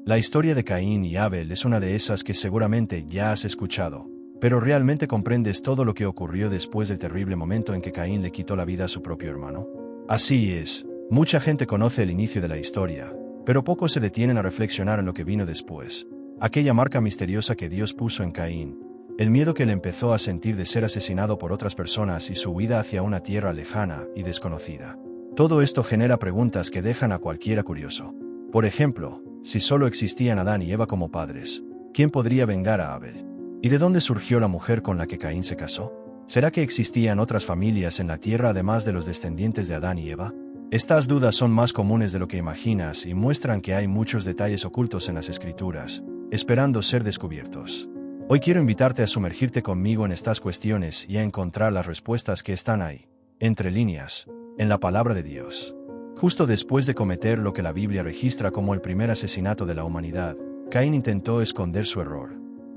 La historia de Caín y Abel es una de esas que seguramente ya has escuchado, pero ¿realmente comprendes todo lo que ocurrió después del terrible momento en que Caín le quitó la vida a su propio hermano? Así es, mucha gente conoce el inicio de la historia, pero pocos se detienen a reflexionar en lo que vino después. Aquella marca misteriosa que Dios puso en Caín, el miedo que él empezó a sentir de ser asesinado por otras personas y su huida hacia una tierra lejana y desconocida. Todo esto genera preguntas que dejan a cualquiera curioso. Por ejemplo, si solo existían Adán y Eva como padres, ¿quién podría vengar a Abel? ¿Y de dónde surgió la mujer con la que Caín se casó? ¿Será que existían otras familias en la tierra además de los descendientes de Adán y Eva? Estas dudas son más comunes de lo que imaginas y muestran que hay muchos detalles ocultos en las Escrituras, esperando ser descubiertos. Hoy quiero invitarte a sumergirte conmigo en estas cuestiones y a encontrar las respuestas que están ahí, entre líneas, en la palabra de Dios. Justo después de cometer lo que la Biblia registra como el primer asesinato de la humanidad, Caín intentó esconder su error.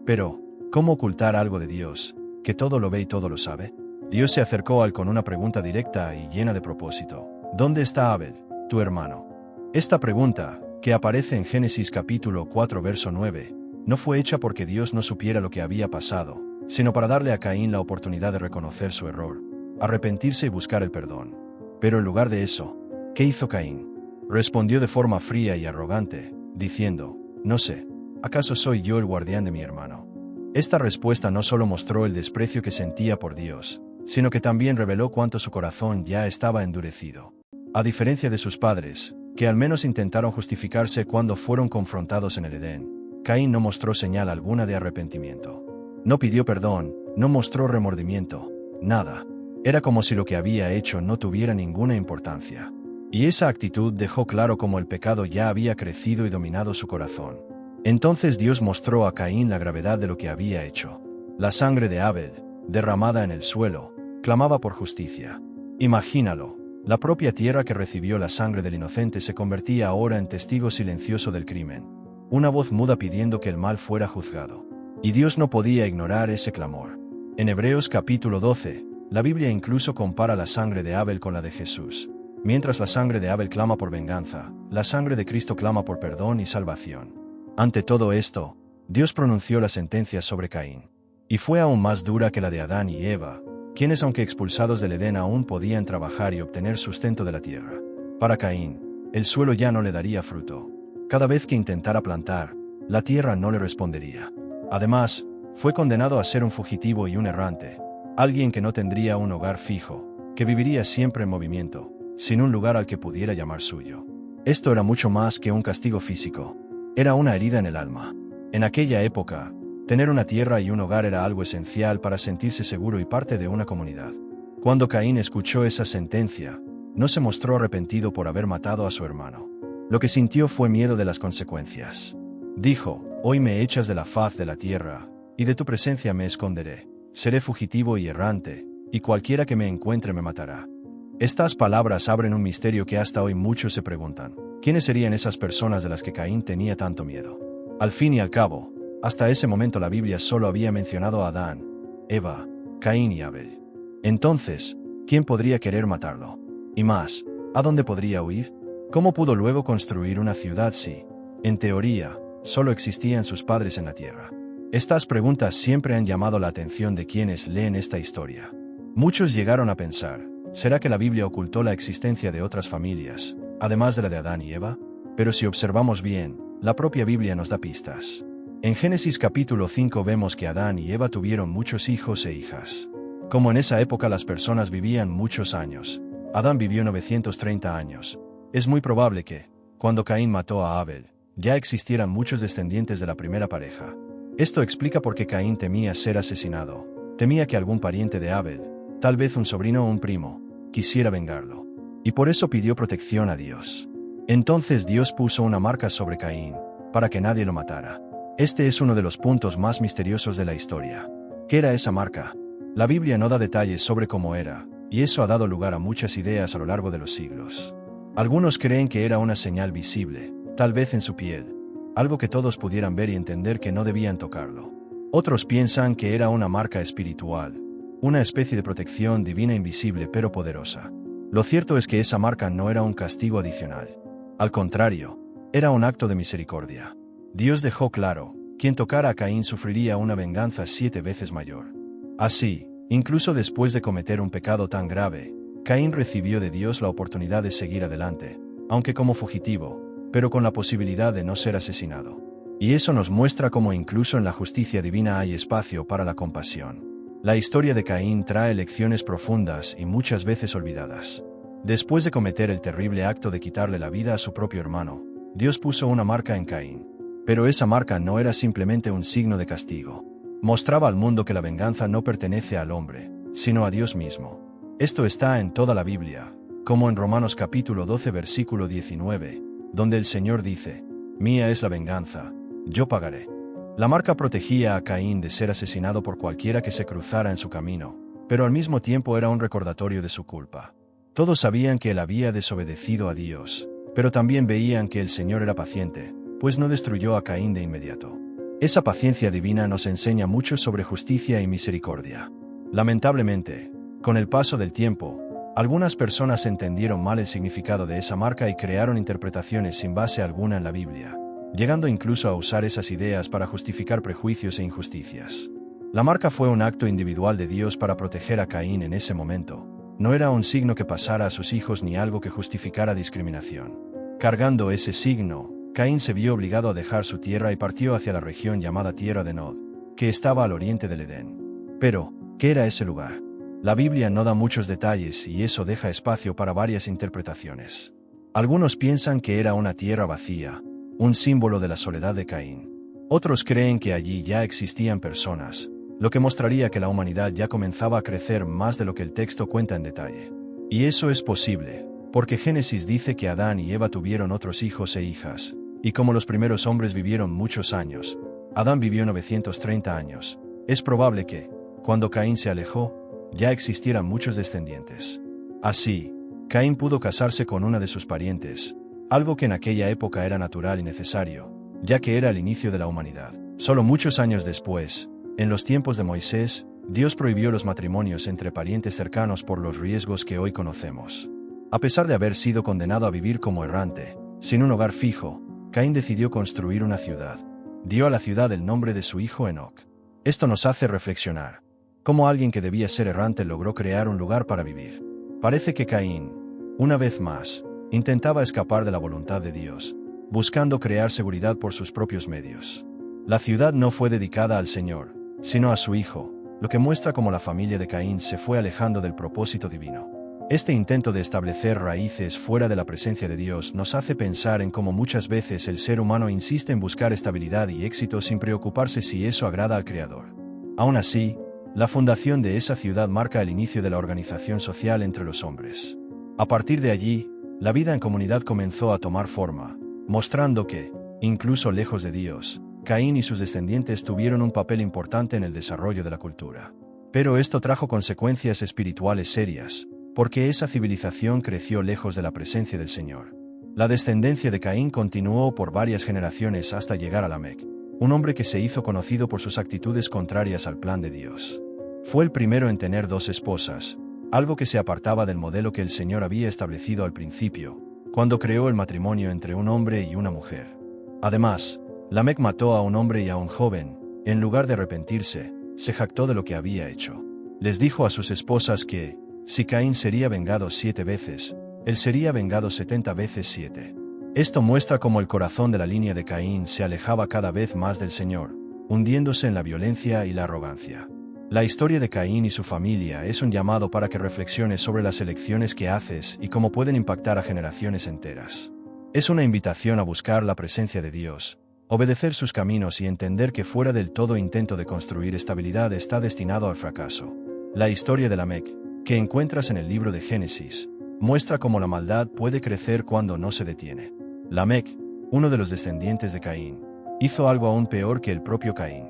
Pero, ¿cómo ocultar algo de Dios, que todo lo ve y todo lo sabe? Dios se acercó a él con una pregunta directa y llena de propósito. ¿Dónde está Abel, tu hermano? Esta pregunta, que aparece en Génesis capítulo 4 verso 9, no fue hecha porque Dios no supiera lo que había pasado, sino para darle a Caín la oportunidad de reconocer su error, arrepentirse y buscar el perdón. Pero en lugar de eso, ¿qué hizo Caín? Respondió de forma fría y arrogante, diciendo, no sé, ¿acaso soy yo el guardián de mi hermano? Esta respuesta no solo mostró el desprecio que sentía por Dios, sino que también reveló cuánto su corazón ya estaba endurecido. A diferencia de sus padres, que al menos intentaron justificarse cuando fueron confrontados en el Edén, Caín no mostró señal alguna de arrepentimiento. No pidió perdón, no mostró remordimiento, nada. Era como si lo que había hecho no tuviera ninguna importancia. Y esa actitud dejó claro cómo el pecado ya había crecido y dominado su corazón. Entonces Dios mostró a Caín la gravedad de lo que había hecho. La sangre de Abel, derramada en el suelo, clamaba por justicia. Imagínalo, la propia tierra que recibió la sangre del inocente se convertía ahora en testigo silencioso del crimen. Una voz muda pidiendo que el mal fuera juzgado. Y Dios no podía ignorar ese clamor. En Hebreos capítulo 12, la Biblia incluso compara la sangre de Abel con la de Jesús. Mientras la sangre de Abel clama por venganza, la sangre de Cristo clama por perdón y salvación. Ante todo esto, Dios pronunció la sentencia sobre Caín. Y fue aún más dura que la de Adán y Eva, quienes aunque expulsados del Edén aún podían trabajar y obtener sustento de la tierra. Para Caín, el suelo ya no le daría fruto. Cada vez que intentara plantar, la tierra no le respondería. Además, fue condenado a ser un fugitivo y un errante, alguien que no tendría un hogar fijo, que viviría siempre en movimiento, sin un lugar al que pudiera llamar suyo. Esto era mucho más que un castigo físico. Era una herida en el alma. En aquella época, tener una tierra y un hogar era algo esencial para sentirse seguro y parte de una comunidad. Cuando Caín escuchó esa sentencia, no se mostró arrepentido por haber matado a su hermano. Lo que sintió fue miedo de las consecuencias. Dijo, hoy me echas de la faz de la tierra, y de tu presencia me esconderé. Seré fugitivo y errante, y cualquiera que me encuentre me matará. Estas palabras abren un misterio que hasta hoy muchos se preguntan. ¿Quiénes serían esas personas de las que Caín tenía tanto miedo? Al fin y al cabo, hasta ese momento la Biblia solo había mencionado a Adán, Eva, Caín y Abel. Entonces, ¿quién podría querer matarlo? Y más, ¿a dónde podría huir? ¿Cómo pudo luego construir una ciudad si, en teoría, solo existían sus padres en la tierra? Estas preguntas siempre han llamado la atención de quienes leen esta historia. Muchos llegaron a pensar, ¿será que la Biblia ocultó la existencia de otras familias, además de la de Adán y Eva? Pero si observamos bien, la propia Biblia nos da pistas. En Génesis capítulo 5 vemos que Adán y Eva tuvieron muchos hijos e hijas. Como en esa época las personas vivían muchos años, Adán vivió 930 años. Es muy probable que, cuando Caín mató a Abel, ya existieran muchos descendientes de la primera pareja. Esto explica por qué Caín temía ser asesinado. Temía que algún pariente de Abel, tal vez un sobrino o un primo, quisiera vengarlo. Y por eso pidió protección a Dios. Entonces Dios puso una marca sobre Caín, para que nadie lo matara. Este es uno de los puntos más misteriosos de la historia. ¿Qué era esa marca? La Biblia no da detalles sobre cómo era, y eso ha dado lugar a muchas ideas a lo largo de los siglos. Algunos creen que era una señal visible, tal vez en su piel, algo que todos pudieran ver y entender que no debían tocarlo. Otros piensan que era una marca espiritual, una especie de protección divina invisible pero poderosa. Lo cierto es que esa marca no era un castigo adicional. Al contrario, era un acto de misericordia. Dios dejó claro, quien tocara a Caín sufriría una venganza 7 veces mayor. Así, incluso después de cometer un pecado tan grave, Caín recibió de Dios la oportunidad de seguir adelante, aunque como fugitivo, pero con la posibilidad de no ser asesinado. Y eso nos muestra cómo incluso en la justicia divina hay espacio para la compasión. La historia de Caín trae lecciones profundas y muchas veces olvidadas. Después de cometer el terrible acto de quitarle la vida a su propio hermano, Dios puso una marca en Caín. Pero esa marca no era simplemente un signo de castigo. Mostraba al mundo que la venganza no pertenece al hombre, sino a Dios mismo. Esto está en toda la Biblia, como en Romanos capítulo 12 versículo 19, donde el Señor dice: «Mía es la venganza, yo pagaré». La marca protegía a Caín de ser asesinado por cualquiera que se cruzara en su camino, pero al mismo tiempo era un recordatorio de su culpa. Todos sabían que él había desobedecido a Dios, pero también veían que el Señor era paciente, pues no destruyó a Caín de inmediato. Esa paciencia divina nos enseña mucho sobre justicia y misericordia. Lamentablemente, con el paso del tiempo, algunas personas entendieron mal el significado de esa marca y crearon interpretaciones sin base alguna en la Biblia, llegando incluso a usar esas ideas para justificar prejuicios e injusticias. La marca fue un acto individual de Dios para proteger a Caín en ese momento. No era un signo que pasara a sus hijos ni algo que justificara discriminación. Cargando ese signo, Caín se vio obligado a dejar su tierra y partió hacia la región llamada Tierra de Nod, que estaba al oriente del Edén. Pero, ¿qué era ese lugar? La Biblia no da muchos detalles y eso deja espacio para varias interpretaciones. Algunos piensan que era una tierra vacía, un símbolo de la soledad de Caín. Otros creen que allí ya existían personas, lo que mostraría que la humanidad ya comenzaba a crecer más de lo que el texto cuenta en detalle. Y eso es posible, porque Génesis dice que Adán y Eva tuvieron otros hijos e hijas, y como los primeros hombres vivieron muchos años, Adán vivió 930 años, es probable que, cuando Caín se alejó, ya existieran muchos descendientes. Así, Caín pudo casarse con una de sus parientes, algo que en aquella época era natural y necesario, ya que era el inicio de la humanidad. Solo muchos años después, en los tiempos de Moisés, Dios prohibió los matrimonios entre parientes cercanos por los riesgos que hoy conocemos. A pesar de haber sido condenado a vivir como errante, sin un hogar fijo, Caín decidió construir una ciudad. Dio a la ciudad el nombre de su hijo Enoc. Esto nos hace reflexionar. Cómo alguien que debía ser errante logró crear un lugar para vivir. Parece que Caín, una vez más, intentaba escapar de la voluntad de Dios, buscando crear seguridad por sus propios medios. La ciudad no fue dedicada al Señor, sino a su hijo, lo que muestra cómo la familia de Caín se fue alejando del propósito divino. Este intento de establecer raíces fuera de la presencia de Dios nos hace pensar en cómo muchas veces el ser humano insiste en buscar estabilidad y éxito sin preocuparse si eso agrada al Creador. Aún así, la fundación de esa ciudad marca el inicio de la organización social entre los hombres. A partir de allí, la vida en comunidad comenzó a tomar forma, mostrando que, incluso lejos de Dios, Caín y sus descendientes tuvieron un papel importante en el desarrollo de la cultura. Pero esto trajo consecuencias espirituales serias, porque esa civilización creció lejos de la presencia del Señor. La descendencia de Caín continuó por varias generaciones hasta llegar a Lamec, un hombre que se hizo conocido por sus actitudes contrarias al plan de Dios. Fue el primero en tener 2 esposas, algo que se apartaba del modelo que el Señor había establecido al principio, cuando creó el matrimonio entre un hombre y una mujer. Además, Lamec mató a un hombre y a un joven. En lugar de arrepentirse, se jactó de lo que había hecho. Les dijo a sus esposas que, si Caín sería vengado 7 veces, él sería vengado 70 veces 7. Esto muestra cómo el corazón de la línea de Caín se alejaba cada vez más del Señor, hundiéndose en la violencia y la arrogancia. La historia de Caín y su familia es un llamado para que reflexiones sobre las elecciones que haces y cómo pueden impactar a generaciones enteras. Es una invitación a buscar la presencia de Dios, obedecer sus caminos y entender que fuera del todo intento de construir estabilidad está destinado al fracaso. La historia de Lamec, que encuentras en el libro de Génesis, muestra cómo la maldad puede crecer cuando no se detiene. Lamec, uno de los descendientes de Caín, hizo algo aún peor que el propio Caín.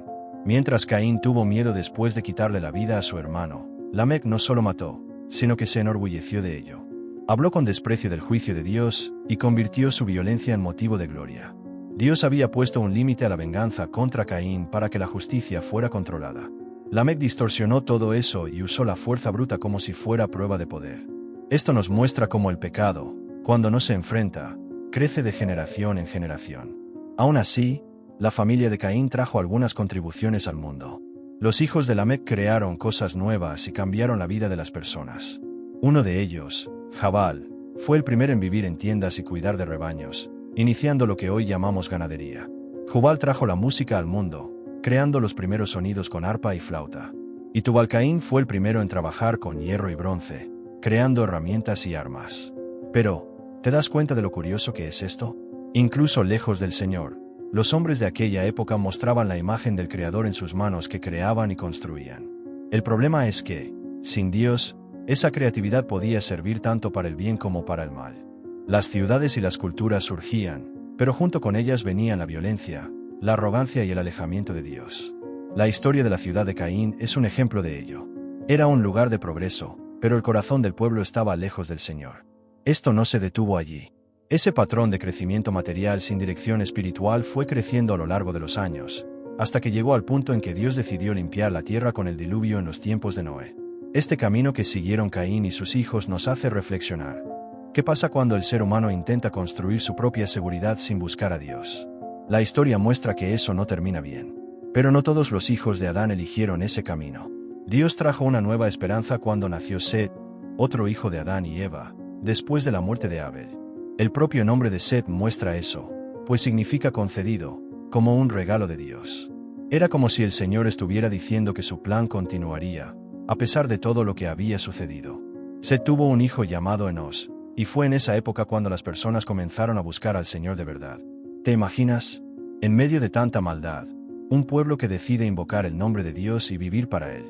Mientras Caín tuvo miedo después de quitarle la vida a su hermano, Lamec no solo mató, sino que se enorgulleció de ello. Habló con desprecio del juicio de Dios y convirtió su violencia en motivo de gloria. Dios había puesto un límite a la venganza contra Caín para que la justicia fuera controlada. Lamec distorsionó todo eso y usó la fuerza bruta como si fuera prueba de poder. Esto nos muestra cómo el pecado, cuando no se enfrenta, crece de generación en generación. Aún así, la familia de Caín trajo algunas contribuciones al mundo. Los hijos de Lamec crearon cosas nuevas y cambiaron la vida de las personas. Uno de ellos, Jabal, fue el primero en vivir en tiendas y cuidar de rebaños, iniciando lo que hoy llamamos ganadería. Jubal trajo la música al mundo, creando los primeros sonidos con arpa y flauta. Y Tubal-Caín fue el primero en trabajar con hierro y bronce, creando herramientas y armas. Pero, ¿te das cuenta de lo curioso que es esto? Incluso lejos del Señor, los hombres de aquella época mostraban la imagen del Creador en sus manos que creaban y construían. El problema es que, sin Dios, esa creatividad podía servir tanto para el bien como para el mal. Las ciudades y las culturas surgían, pero junto con ellas venían la violencia, la arrogancia y el alejamiento de Dios. La historia de la ciudad de Caín es un ejemplo de ello. Era un lugar de progreso, pero el corazón del pueblo estaba lejos del Señor. Esto no se detuvo allí. Ese patrón de crecimiento material sin dirección espiritual fue creciendo a lo largo de los años, hasta que llegó al punto en que Dios decidió limpiar la tierra con el diluvio en los tiempos de Noé. Este camino que siguieron Caín y sus hijos nos hace reflexionar. ¿Qué pasa cuando el ser humano intenta construir su propia seguridad sin buscar a Dios? La historia muestra que eso no termina bien. Pero no todos los hijos de Adán eligieron ese camino. Dios trajo una nueva esperanza cuando nació Set, otro hijo de Adán y Eva, después de la muerte de Abel. El propio nombre de Set muestra eso, pues significa concedido, como un regalo de Dios. Era como si el Señor estuviera diciendo que su plan continuaría, a pesar de todo lo que había sucedido. Set tuvo un hijo llamado Enos, y fue en esa época cuando las personas comenzaron a buscar al Señor de verdad. ¿Te imaginas? En medio de tanta maldad, un pueblo que decide invocar el nombre de Dios y vivir para Él.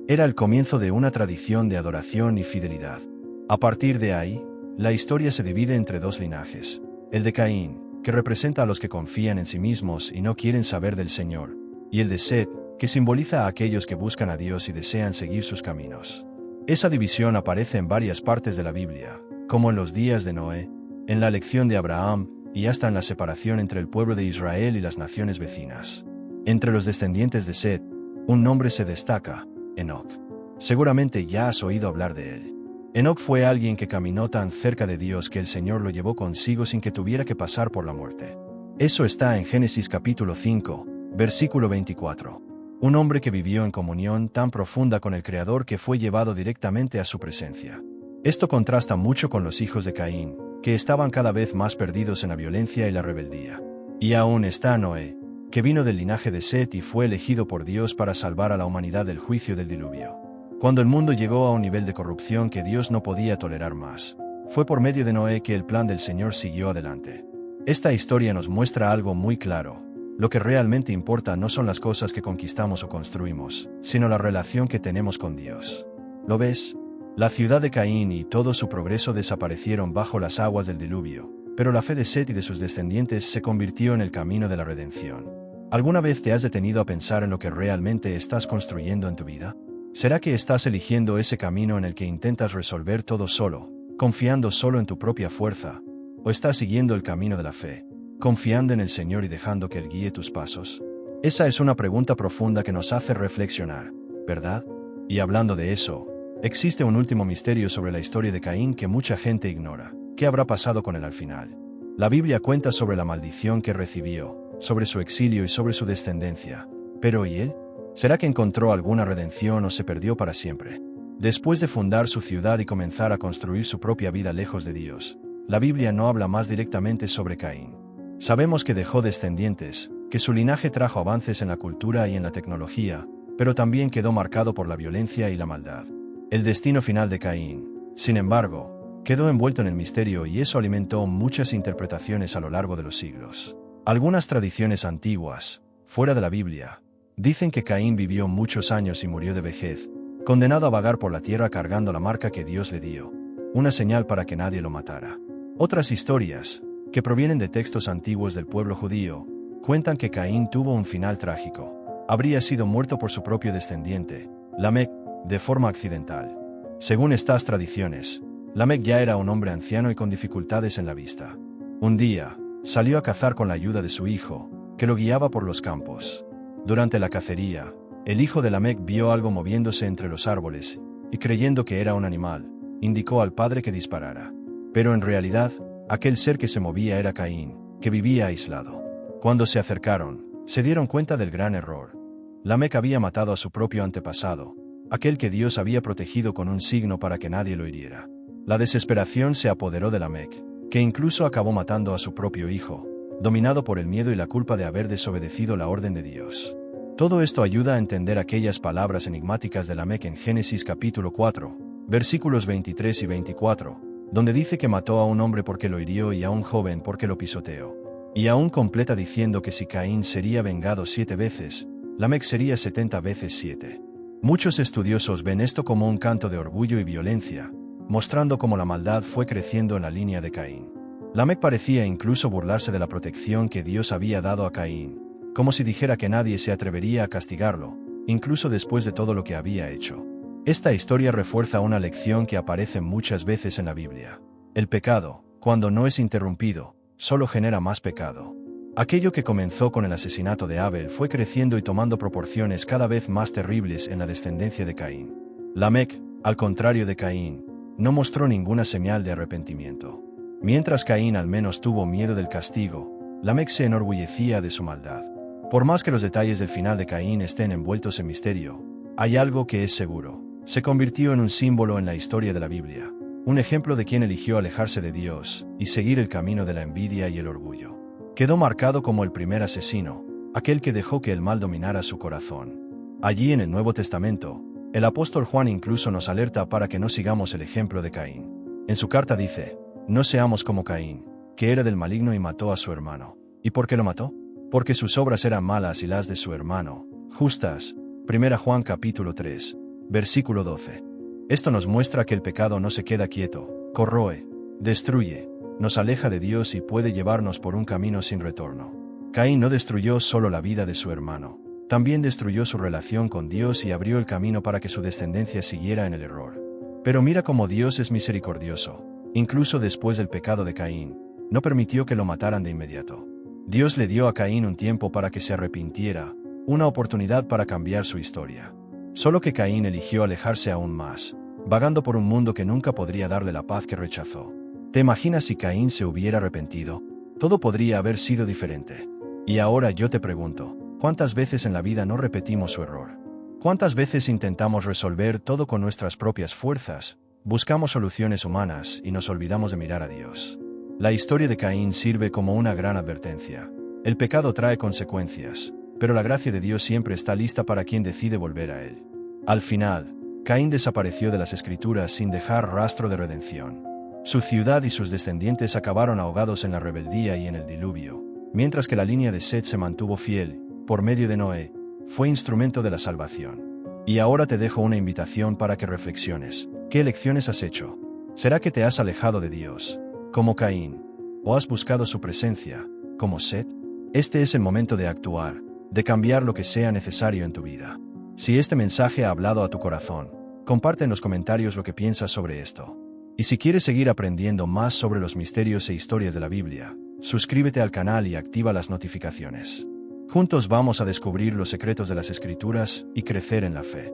Era el comienzo de una tradición de adoración y fidelidad. A partir de ahí, la historia se divide entre dos linajes. El de Caín, que representa a los que confían en sí mismos y no quieren saber del Señor, y el de Set, que simboliza a aquellos que buscan a Dios y desean seguir sus caminos. Esa división aparece en varias partes de la Biblia, como en los días de Noé, en la elección de Abraham, y hasta en la separación entre el pueblo de Israel y las naciones vecinas. Entre los descendientes de Set, un nombre se destaca: Enoc. Seguramente ya has oído hablar de él. Enoc fue alguien que caminó tan cerca de Dios que el Señor lo llevó consigo sin que tuviera que pasar por la muerte. Eso está en Génesis capítulo 5, versículo 24. Un hombre que vivió en comunión tan profunda con el Creador que fue llevado directamente a su presencia. Esto contrasta mucho con los hijos de Caín, que estaban cada vez más perdidos en la violencia y la rebeldía. Y aún está Noé, que vino del linaje de Set y fue elegido por Dios para salvar a la humanidad del juicio del diluvio. Cuando el mundo llegó a un nivel de corrupción que Dios no podía tolerar más, fue por medio de Noé que el plan del Señor siguió adelante. Esta historia nos muestra algo muy claro. Lo que realmente importa no son las cosas que conquistamos o construimos, sino la relación que tenemos con Dios. ¿Lo ves? La ciudad de Caín y todo su progreso desaparecieron bajo las aguas del diluvio, pero la fe de Set y de sus descendientes se convirtió en el camino de la redención. ¿Alguna vez te has detenido a pensar en lo que realmente estás construyendo en tu vida? ¿Será que estás eligiendo ese camino en el que intentas resolver todo solo, confiando solo en tu propia fuerza? ¿O estás siguiendo el camino de la fe, confiando en el Señor y dejando que Él guíe tus pasos? Esa es una pregunta profunda que nos hace reflexionar, ¿verdad? Y hablando de eso, existe un último misterio sobre la historia de Caín que mucha gente ignora. ¿Qué habrá pasado con él al final? La Biblia cuenta sobre la maldición que recibió, sobre su exilio y sobre su descendencia. ¿Pero y él? ¿Será que encontró alguna redención o se perdió para siempre? Después de fundar su ciudad y comenzar a construir su propia vida lejos de Dios, la Biblia no habla más directamente sobre Caín. Sabemos que dejó descendientes, que su linaje trajo avances en la cultura y en la tecnología, pero también quedó marcado por la violencia y la maldad. El destino final de Caín, sin embargo, quedó envuelto en el misterio y eso alimentó muchas interpretaciones a lo largo de los siglos. Algunas tradiciones antiguas, fuera de la Biblia, dicen que Caín vivió muchos años y murió de vejez, condenado a vagar por la tierra cargando la marca que Dios le dio, una señal para que nadie lo matara. Otras historias, que provienen de textos antiguos del pueblo judío, cuentan que Caín tuvo un final trágico. Habría sido muerto por su propio descendiente, Lamec, de forma accidental. Según estas tradiciones, Lamec ya era un hombre anciano y con dificultades en la vista. Un día, salió a cazar con la ayuda de su hijo, que lo guiaba por los campos. Durante la cacería, el hijo de Lamec vio algo moviéndose entre los árboles, y creyendo que era un animal, indicó al padre que disparara. Pero en realidad, aquel ser que se movía era Caín, que vivía aislado. Cuando se acercaron, se dieron cuenta del gran error. Lamec había matado a su propio antepasado, aquel que Dios había protegido con un signo para que nadie lo hiriera. La desesperación se apoderó de Lamec, que incluso acabó matando a su propio hijo, dominado por el miedo y la culpa de haber desobedecido la orden de Dios. Todo esto ayuda a entender aquellas palabras enigmáticas de Lamec en Génesis capítulo 4, versículos 23 y 24, donde dice que mató a un hombre porque lo hirió y a un joven porque lo pisoteó. Y aún completa diciendo que si Caín sería vengado 7 veces, Lamec sería 70 veces 7. Muchos estudiosos ven esto como un canto de orgullo y violencia, mostrando cómo la maldad fue creciendo en la línea de Caín. Lamec parecía incluso burlarse de la protección que Dios había dado a Caín, como si dijera que nadie se atrevería a castigarlo, incluso después de todo lo que había hecho. Esta historia refuerza una lección que aparece muchas veces en la Biblia. El pecado, cuando no es interrumpido, solo genera más pecado. Aquello que comenzó con el asesinato de Abel fue creciendo y tomando proporciones cada vez más terribles en la descendencia de Caín. Lamec, al contrario de Caín, no mostró ninguna señal de arrepentimiento. Mientras Caín al menos tuvo miedo del castigo, Lamec se enorgullecía de su maldad. Por más que los detalles del final de Caín estén envueltos en misterio, hay algo que es seguro. Se convirtió en un símbolo en la historia de la Biblia, un ejemplo de quien eligió alejarse de Dios y seguir el camino de la envidia y el orgullo. Quedó marcado como el primer asesino, aquel que dejó que el mal dominara su corazón. Allí en el Nuevo Testamento, el apóstol Juan incluso nos alerta para que no sigamos el ejemplo de Caín. En su carta dice: no seamos como Caín, que era del maligno y mató a su hermano. ¿Y por qué lo mató? Porque sus obras eran malas y las de su hermano, justas. 1 Juan capítulo 3, versículo 12. Esto nos muestra que el pecado no se queda quieto, corroe, destruye, nos aleja de Dios y puede llevarnos por un camino sin retorno. Caín no destruyó solo la vida de su hermano, también destruyó su relación con Dios y abrió el camino para que su descendencia siguiera en el error. Pero mira cómo Dios es misericordioso. Incluso después del pecado de Caín, no permitió que lo mataran de inmediato. Dios le dio a Caín un tiempo para que se arrepintiera, una oportunidad para cambiar su historia. Solo que Caín eligió alejarse aún más, vagando por un mundo que nunca podría darle la paz que rechazó. ¿Te imaginas si Caín se hubiera arrepentido? Todo podría haber sido diferente. Y ahora yo te pregunto, ¿cuántas veces en la vida no repetimos su error? ¿Cuántas veces intentamos resolver todo con nuestras propias fuerzas? Buscamos soluciones humanas y nos olvidamos de mirar a Dios. La historia de Caín sirve como una gran advertencia. El pecado trae consecuencias, pero la gracia de Dios siempre está lista para quien decide volver a Él. Al final, Caín desapareció de las Escrituras sin dejar rastro de redención. Su ciudad y sus descendientes acabaron ahogados en la rebeldía y en el diluvio, mientras que la línea de Set se mantuvo fiel, por medio de Noé, fue instrumento de la salvación. Y ahora te dejo una invitación para que reflexiones. ¿Qué elecciones has hecho? ¿Será que te has alejado de Dios, como Caín? ¿O has buscado su presencia, como Set? Este es el momento de actuar, de cambiar lo que sea necesario en tu vida. Si este mensaje ha hablado a tu corazón, comparte en los comentarios lo que piensas sobre esto. Y si quieres seguir aprendiendo más sobre los misterios e historias de la Biblia, suscríbete al canal y activa las notificaciones. Juntos vamos a descubrir los secretos de las Escrituras y crecer en la fe.